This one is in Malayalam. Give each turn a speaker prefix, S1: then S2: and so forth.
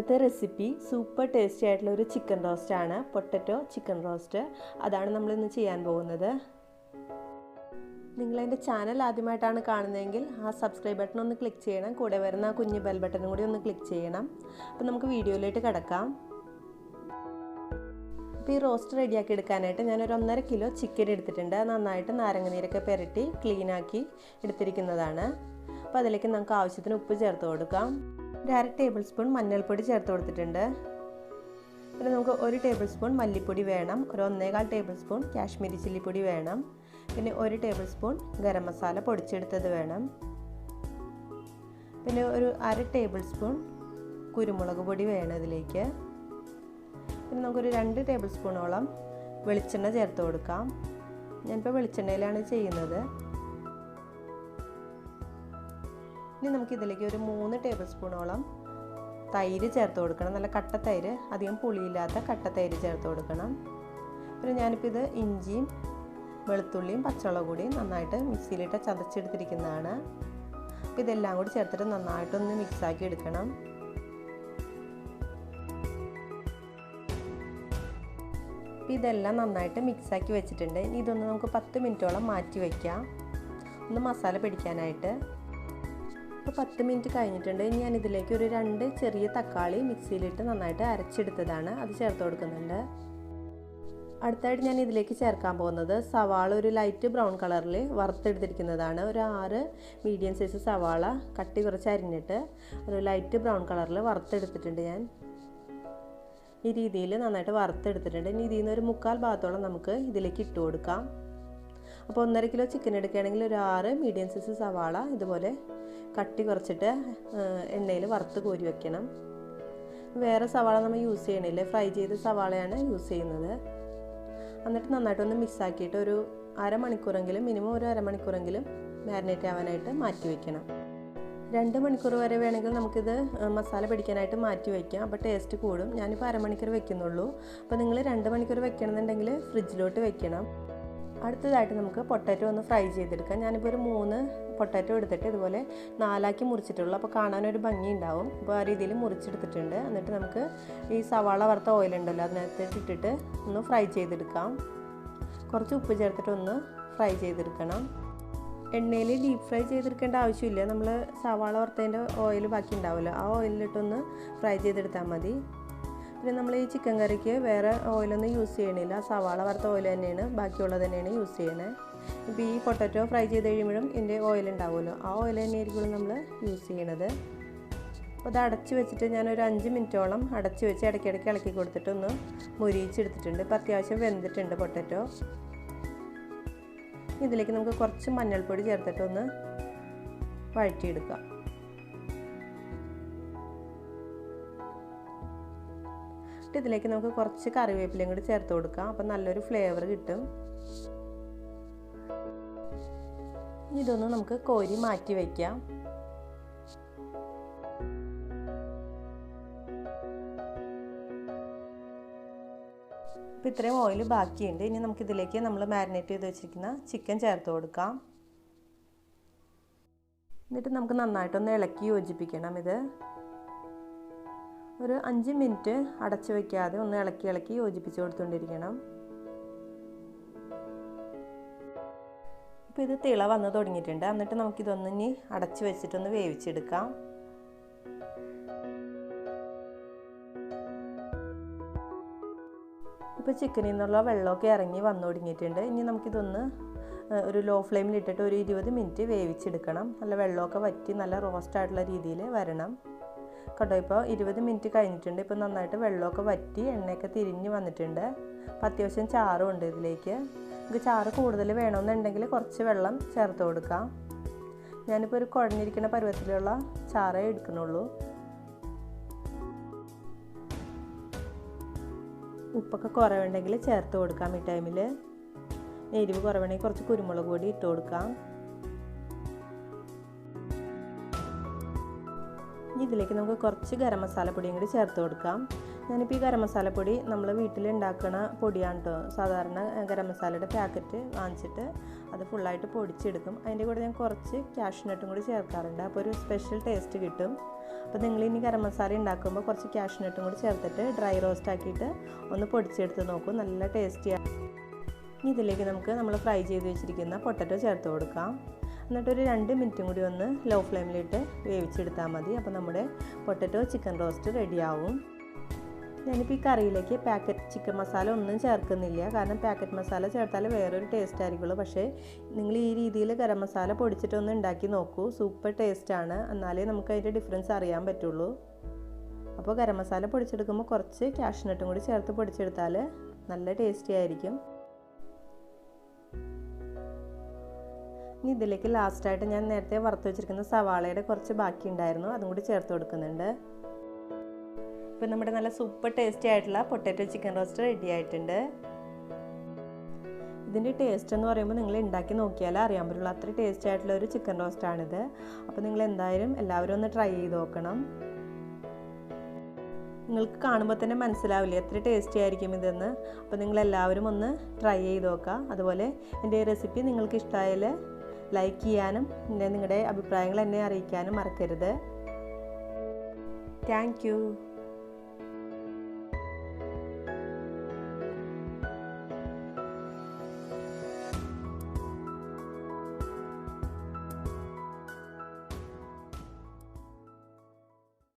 S1: ഇന്നത്തെ റെസിപ്പി സൂപ്പർ ടേസ്റ്റി ആയിട്ടുള്ള ഒരു ചിക്കൻ റോസ്റ്റ് ആണ്. Potato chicken roast. അതാണ് നമ്മൾ ഇന്ന് ചെയ്യാൻ പോകുന്നത്. നിങ്ങൾ എൻ്റെ ചാനൽ ആദ്യമായിട്ടാണ് കാണുന്നതെങ്കിൽ ആ സബ്സ്ക്രൈബ് ബട്ടൺ ഒന്ന് ക്ലിക്ക് ചെയ്യണം. കൂടെ വരുന്ന ആ കുഞ്ഞു ബെൽ ബട്ടണും കൂടി ഒന്ന് ക്ലിക്ക് ചെയ്യണം. അപ്പോൾ നമുക്ക് വീഡിയോയിലേക്ക് കിടക്കാം. അപ്പോൾ ഈ റോസ്റ്റ് റെഡിയാക്കി എടുക്കാനായിട്ട് ഞാനൊരു 1.5 കിലോ ചിക്കൻ എടുത്തിട്ടുണ്ട്. നന്നായിട്ട് നാരങ്ങനീരൊക്കെ പുരട്ടി ക്ലീനാക്കി എടുത്തിരിക്കുന്നതാണ്. അപ്പോൾ അതിലേക്ക് നമുക്ക് ആവശ്യത്തിന് ഉപ്പ് ചേർത്ത് കൊടുക്കാം. ഒരു 1/2 ടേബിൾ സ്പൂൺ മഞ്ഞൾപ്പൊടി ചേർത്ത് കൊടുത്തിട്ടുണ്ട്. പിന്നെ നമുക്ക് 1 ടേബിൾ സ്പൂൺ മല്ലിപ്പൊടി വേണം. ഒരു 1.25 ടേബിൾ സ്പൂൺ കാശ്മീരി ചില്ലിപ്പൊടി വേണം. പിന്നെ 1 ടേബിൾ സ്പൂൺ ഗരം മസാല പൊടിച്ചെടുത്തത് വേണം. പിന്നെ ഒരു 1/2 ടേബിൾ സ്പൂൺ കുരുമുളക് പൊടി വേണം ഇതിലേക്ക്. പിന്നെ നമുക്കൊരു 2 ടേബിൾ സ്പൂണോളം വെളിച്ചെണ്ണ ചേർത്ത് കൊടുക്കാം. ഞാനിപ്പോൾ വെളിച്ചെണ്ണയിലാണ് ചെയ്യുന്നത്. ഇനി നമുക്കിതിലേക്ക് ഒരു 3 ടേബിൾ സ്പൂണോളം തൈര് ചേർത്ത് കൊടുക്കണം. നല്ല കട്ട തൈര്, അധികം പുളിയില്ലാത്ത കട്ട തൈര് ചേർത്ത് കൊടുക്കണം. പിന്നെ ഞാനിപ്പോൾ ഇത് ഇഞ്ചിയും വെളുത്തുള്ളിയും പച്ചമുളകും കൂടി നന്നായിട്ട് മിക്സിയിലിട്ട് ചതച്ചെടുത്തിരിക്കുന്നതാണ്. അപ്പോൾ ഇതെല്ലാം കൂടി ചേർത്തിട്ട് നന്നായിട്ടൊന്ന് മിക്സാക്കി എടുക്കണം. അപ്പോൾ ഇതെല്ലാം നന്നായിട്ട് മിക്സാക്കി വെച്ചിട്ടുണ്ട്. ഇനി ഇതൊന്ന് നമുക്ക് 10 മിനിറ്റോളം മാറ്റി വയ്ക്കാം, ഒന്ന് മസാല പിടിക്കാനായിട്ട്. ഇപ്പോൾ 10 മിനിറ്റ് കഴിഞ്ഞിട്ടുണ്ട്. ഇനി ഞാൻ ഇതിലേക്ക് ഒരു 2 ചെറിയ തക്കാളി മിക്സിയിലിട്ട് നന്നായിട്ട് അരച്ചെടുത്തതാണ്, അത് ചേർത്ത് കൊടുക്കുന്നുണ്ട്. അടുത്തായിട്ട് ഞാൻ ഇതിലേക്ക് ചേർക്കാൻ പോകുന്നത് സവാള ഒരു ലൈറ്റ് ബ്രൗൺ കളറിൽ വറുത്തെടുത്തിരിക്കുന്നതാണ്. ഒരു 6 മീഡിയം സൈസ് സവാള കട്ടി കുറച്ച് അരിഞ്ഞിട്ട് ഒരു ലൈറ്റ് ബ്രൗൺ കളറിൽ വറുത്തെടുത്തിട്ടുണ്ട്. ഞാൻ ഈ രീതിയിൽ നന്നായിട്ട് വറുത്തെടുത്തിട്ടുണ്ട്. ഇനി ഇതിൽ നിന്ന് ഒരു 1/4 ഭാഗത്തോളം നമുക്ക് ഇതിലേക്ക് ഇട്ട് കൊടുക്കാം. അപ്പോൾ 1.5 കിലോ ചിക്കൻ എടുക്കുകയാണെങ്കിൽ ഒരു 6 മീഡിയം സൈസ് സവാള ഇതുപോലെ കട്ടി കുറച്ചിട്ട് എണ്ണയിൽ വറുത്ത് കോരി വയ്ക്കണം. വേറെ സവാള നമ്മൾ യൂസ് ചെയ്യണില്ല, ഫ്രൈ ചെയ്ത സവാളയാണ് യൂസ് ചെയ്യുന്നത്. എന്നിട്ട് നന്നായിട്ടൊന്ന് മിക്സാക്കിയിട്ട് ഒരു അരമണിക്കൂറെങ്കിലും, മിനിമം ഒരു അരമണിക്കൂറെങ്കിലും മാരിനേറ്റ് ആവാനായിട്ട് മാറ്റി വയ്ക്കണം. 2 മണിക്കൂർ വരെ വേണമെങ്കിൽ നമുക്കിത് മസാല പിടിക്കാനായിട്ട് മാറ്റി വയ്ക്കാം. അപ്പോൾ ടേസ്റ്റ് കൂടും. ഞാനിപ്പോൾ അരമണിക്കൂർ വെക്കുന്നുള്ളൂ. അപ്പോൾ നിങ്ങൾ 2 മണിക്കൂർ വെക്കണമെന്നുണ്ടെങ്കിൽ ഫ്രിഡ്ജിലോട്ട് വെക്കണം. അടുത്തതായിട്ട് നമുക്ക് പൊട്ടാറ്റോ ഒന്ന് ഫ്രൈ ചെയ്തെടുക്കാം. ഞാനിപ്പോൾ ഒരു 3 പൊട്ടാറ്റോ എടുത്തിട്ട് ഇതുപോലെ 4ആക്കി മുറിച്ചിട്ടുള്ളൂ. അപ്പോൾ കാണാനൊരു ഭംഗി ഉണ്ടാവും. അപ്പോൾ ആ രീതിയിൽ മുറിച്ചെടുത്തിട്ടുണ്ട്. എന്നിട്ട് നമുക്ക് ഈ സവാള വറുത്ത ഓയിലുണ്ടല്ലോ അതിനകത്ത് ഇട്ടിട്ട് ഒന്ന് ഫ്രൈ ചെയ്തെടുക്കാം. കുറച്ച് ഉപ്പ് ചേർത്തിട്ട് ഒന്ന് ഫ്രൈ ചെയ്തെടുക്കണം. എണ്ണയിൽ ഡീപ്പ് ഫ്രൈ ചെയ്തെടുക്കേണ്ട ആവശ്യമില്ല. നമ്മൾ സവാള വറുത്തതിൻ്റെ ഓയിൽ ബാക്കി ഉണ്ടാവുമല്ലോ, ആ ഓയിലിട്ടൊന്ന് ഫ്രൈ ചെയ്തെടുത്താൽ മതി. പിന്നെ നമ്മൾ ഈ ചിക്കൻ കറിക്ക് വേറെ ഓയിലൊന്നും യൂസ് ചെയ്യണില്ല, സവാള വറുത്ത ഓയിൽ തന്നെയാണ്, ബാക്കിയുള്ളത് തന്നെയാണ് യൂസ് ചെയ്യണത്. ഇപ്പോൾ ഈ പൊട്ടാറ്റോ ഫ്രൈ ചെയ്ത് കഴിയുമ്പോഴും ഇതിൻ്റെ ഓയിൽ ഉണ്ടാവുമല്ലോ, ആ ഓയിൽ തന്നെയായിരിക്കും നമ്മൾ യൂസ് ചെയ്യണത്. അപ്പോൾ അത് അടച്ച് വെച്ചിട്ട് ഞാനൊരു 5 മിനിറ്റോളം അടച്ച് വെച്ച് ഇടയ്ക്കിടയ്ക്ക് ഇളക്കി കൊടുത്തിട്ടൊന്ന് മുരിയിച്ചെടുത്തിട്ടുണ്ട്. ഇപ്പോൾ അത്യാവശ്യം വെന്തിട്ടുണ്ട് പൊട്ടാറ്റോ. ഇതിലേക്ക് നമുക്ക് കുറച്ച് മഞ്ഞൾപ്പൊടി ചേർത്തിട്ടൊന്ന് വഴറ്റിയെടുക്കാം. ഇതിലേക്ക് നമുക്ക് കുറച്ച് കറിവേപ്പിലയും കൂടി ചേർത്ത് കൊടുക്കാം. അപ്പം നല്ലൊരു ഫ്ലേവർ കിട്ടും. ഇതൊന്ന് നമുക്ക് കോരി മാറ്റി വയ്ക്കാം. അപ്പോൾ ഇത്രയും ഓയിൽ ബാക്കിയുണ്ട്. ഇനി നമുക്കിതിലേക്ക് നമ്മൾ മാരിനേറ്റ് ചെയ്ത് വെച്ചിരിക്കുന്ന ചിക്കൻ ചേർത്ത് കൊടുക്കാം. എന്നിട്ട് നമുക്ക് നന്നായിട്ടൊന്ന് ഇളക്കി യോജിപ്പിക്കണം. ഇത് ഒരു 5 മിനിറ്റ് അടച്ചു വയ്ക്കാതെ ഒന്ന് ഇളക്കി യോജിപ്പിച്ച് കൊടുത്തുകൊണ്ടിരിക്കണം. ഇപ്പോൾ ഇത് തിള വന്ന് തുടങ്ങിയിട്ടുണ്ട്. എന്നിട്ട് നമുക്കിതൊന്ന് ഇനി അടച്ചു വെച്ചിട്ടൊന്ന് വേവിച്ചെടുക്കാം. ഇപ്പോൾ ചിക്കനിൽ നിന്നുള്ള വെള്ളമൊക്കെ ഇറങ്ങി വന്നു തുടങ്ങിയിട്ടുണ്ട്. ഇനി നമുക്കിതൊന്ന് ഒരു ലോ ഫ്ലെയിമിലിട്ടിട്ട് ഒരു 20 മിനിറ്റ് വേവിച്ചെടുക്കണം. നല്ല വെള്ളമൊക്കെ വറ്റി നല്ല റോസ്റ്റായിട്ടുള്ള രീതിയിൽ വരണം. കേട്ടോ, ഇപ്പോൾ 20 മിനിറ്റ് കഴിഞ്ഞിട്ടുണ്ട്. ഇപ്പോൾ നന്നായിട്ട് വെള്ളമൊക്കെ വറ്റി എണ്ണയൊക്കെ തിരിഞ്ഞ് വന്നിട്ടുണ്ട്. അപ്പോൾ അത്യാവശ്യം ചാറും ഉണ്ട് ഇതിലേക്ക്. നമുക്ക് ചാറ് കൂടുതൽ വേണമെന്നുണ്ടെങ്കിൽ കുറച്ച് വെള്ളം ചേർത്ത് കൊടുക്കാം. ഞാനിപ്പോൾ ഒരു കുഴഞ്ഞിരിക്കുന്ന പരുവത്തിലുള്ള ചാറേ എടുക്കുന്നുള്ളൂ. ഉപ്പൊക്കെ കുറവുണ്ടെങ്കിൽ ചേർത്ത് കൊടുക്കാം. ഈ ടൈമിൽ എരിവ് കുറവുണ്ടെങ്കിൽ കുറച്ച് കുരുമുളക് പൊടി ഇട്ട് കൊടുക്കാം. ഇതിലേക്ക് നമുക്ക് കുറച്ച് ഗരം മസാലപ്പൊടിയും കൂടി ചേർത്ത് കൊടുക്കാം. ഞാനിപ്പോൾ ഈ ഗരം മസാലപ്പൊടി നമ്മൾ വീട്ടിലുണ്ടാക്കുന്ന പൊടിയാണ് കേട്ടോ. സാധാരണ ഗരം മസാലയുടെ പാക്കറ്റ് വാങ്ങിച്ചിട്ട് അത് ഫുള്ളായിട്ട് പൊടിച്ചെടുക്കും. അതിൻ്റെ കൂടെ ഞാൻ കുറച്ച് കാഷ്നട്ടും കൂടി ചേർക്കാറുണ്ട്. അപ്പോൾ ഒരു സ്പെഷ്യൽ ടേസ്റ്റ് കിട്ടും. അപ്പോൾ നിങ്ങൾ ഇനി ഗരം മസാല ഉണ്ടാക്കുമ്പോൾ കുറച്ച് കാഷ്നട്ടും കൂടി ചേർത്തിട്ട് ഡ്രൈ റോസ്റ്റ് ആക്കിയിട്ട് ഒന്ന് പൊടിച്ചെടുത്ത് നോക്കൂ, നല്ല ടേസ്റ്റിയാണ്. ഇനി ഇതിലേക്ക് നമുക്ക് നമ്മൾ ഫ്രൈ ചെയ്ത് വെച്ചിരിക്കുന്ന പൊട്ടറ്റോ ചേർത്ത് കൊടുക്കാം. എന്നിട്ടൊരു 2 മിനിറ്റും കൂടി ഒന്ന് ലോ ഫ്ലെയിമിലിട്ട് വേവിച്ചെടുത്താൽ മതി. അപ്പോൾ നമ്മുടെ പൊട്ടറ്റോ ചിക്കൻ റോസ്റ്റ് റെഡിയാവും. ഞാനിപ്പോൾ ഈ കറിയിലേക്ക് പാക്കറ്റ് ചിക്കൻ മസാല ഒന്നും ചേർക്കുന്നില്ല, കാരണം പാക്കറ്റ് മസാല ചേർത്താൽ വേറൊരു ടേസ്റ്റ് ആയിരിക്കുള്ളൂ. പക്ഷേ നിങ്ങൾ ഈ രീതിയിൽ ഗരം മസാല പൊടിച്ചിട്ടൊന്ന് ഉണ്ടാക്കി നോക്കൂ, സൂപ്പർ ടേസ്റ്റാണ്. എന്നാലേ നമുക്ക് അതിൻ്റെ ഡിഫറൻസ് അറിയാൻ പറ്റുള്ളൂ. അപ്പോൾ ഗരം മസാല പൊടിച്ചെടുക്കുമ്പോൾ കുറച്ച് കാഷ്നട്ടും കൂടി ചേർത്ത് പൊടിച്ചെടുത്താൽ നല്ല ടേസ്റ്റി ആയിരിക്കും. ഇനി ഇതിലേക്ക് ലാസ്റ്റായിട്ട് ഞാൻ നേരത്തെ വറുത്ത് വെച്ചിരിക്കുന്ന സവാളയുടെ കുറച്ച് ബാക്കി ഉണ്ടായിരുന്നു, അതും കൂടി ചേർത്ത് കൊടുക്കുന്നുണ്ട്. ഇപ്പം നമ്മുടെ നല്ല സൂപ്പർ ടേസ്റ്റി ആയിട്ടുള്ള പൊട്ടാറ്റോ ചിക്കൻ റോസ്റ്റ് റെഡി ആയിട്ടുണ്ട്. ഇതിൻ്റെ ടേസ്റ്റ് എന്ന് പറയുമ്പോൾ നിങ്ങൾ ഉണ്ടാക്കി നോക്കിയാലേ അറിയാൻ പറ്റുള്ളൂ, അത്ര ടേസ്റ്റി ആയിട്ടുള്ള ഒരു ചിക്കൻ റോസ്റ്റാണിത്. അപ്പോൾ നിങ്ങൾ എന്തായാലും എല്ലാവരും ഒന്ന് ട്രൈ ചെയ്ത് നോക്കണം. നിങ്ങൾക്ക് കാണുമ്പോൾ തന്നെ മനസ്സിലാവില്ലേ എത്ര ടേസ്റ്റി ആയിരിക്കും ഇതെന്ന്. അപ്പോൾ നിങ്ങളെല്ലാവരും ഒന്ന് ട്രൈ ചെയ്ത് നോക്കുക. അതുപോലെ എൻ്റെ ഈ റെസിപ്പി നിങ്ങൾക്ക് ഇഷ്ടമായാൽ ലൈക്ക് ചെയ്യാനും പിന്നെ നിങ്ങളുടെ അഭിപ്രായങ്ങൾ എന്നെ അറിയിക്കാനും മറക്കരുത്. Thank you.